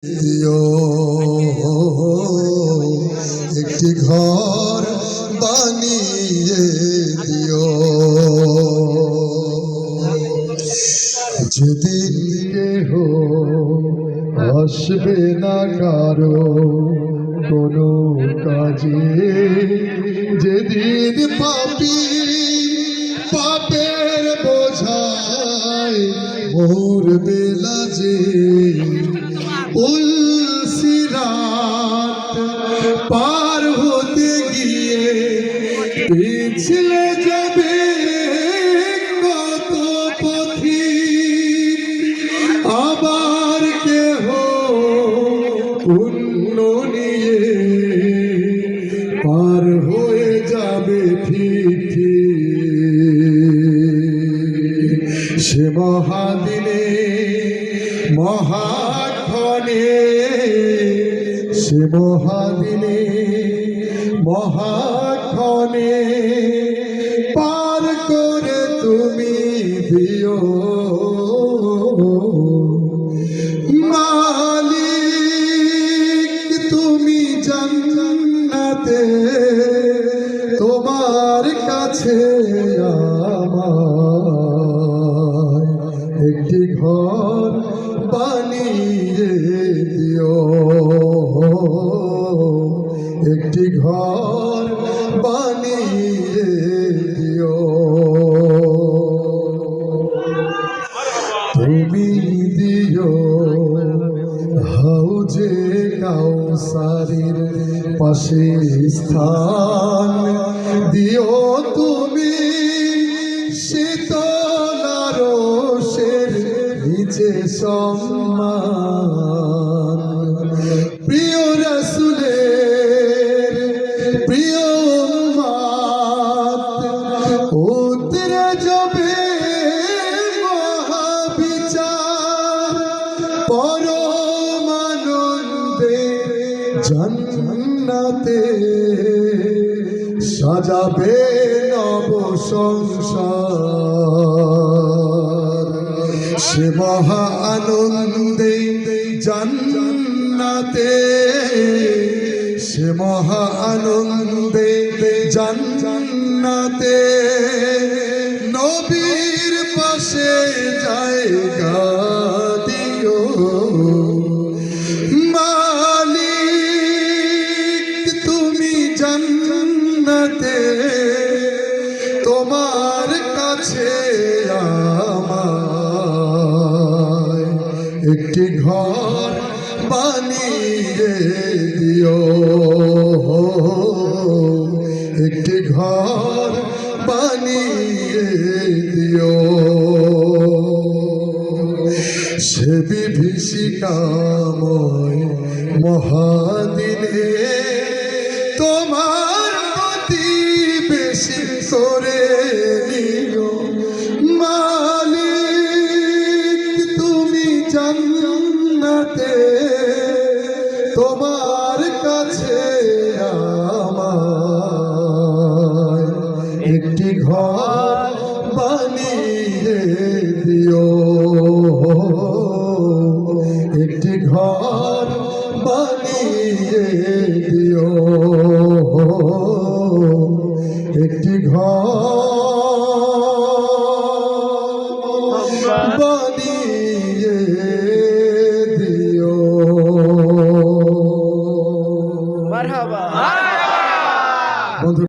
দিও একটি ঘর বানিয়ে দিও। যেদিন কেহ আসবে না কারো কোনো কাজে, যেদিন পাপী পাপের বোঝায় মরবে লাজে, সিরাত পার হতে গিয়ে পিছলে যাবে কত পথিক, আবার কেহ পুণ্য নিয়ে পার হয়ে যাবে ঠিক। সে মহাদিনে মহাক্ষণে, সে মহাদিনে মহাক্ষণে পার করে তুমি দিও। মালিক তুমি জান্নাতে, তোমার কাছে আমার একটি ঘর বানিয়ে দিও, একটি ঘর বানিয়ে দিও। তুমি দিও হাউজে কাউসারের পাশে স্থান, দিও তুমি শীতল আরশের নিচে সম্মান। প্রিয় রাসূলের প্রিয় উম্মত উতরে যাবে মহাবিচার, পরম আনন্দে জান্নাতে সাজাবে নব সংসার। সে মহা আনন্দে জান্নাতে, সে মহা আনন্দে জান্নাতে নবীর পাশে জায়গা দিও। মালিক তুমি জান্নাতে, তোমার কাছে আমায় একটি ঘর বানিয়ে দিও, একটি ঘর বানিয়ে দিও। সে বিভীষিকাময় মহাদিনে তোমার অতি বেশি করে নিও। মালিক তুমি জান্নাতে, তোমার কাছে আমায় একটি ঘর বানিয়ে দিও, একটি ঘর বানিয়ে দিও, একটি ঘর বানিয়ে দিও। মারহাবা।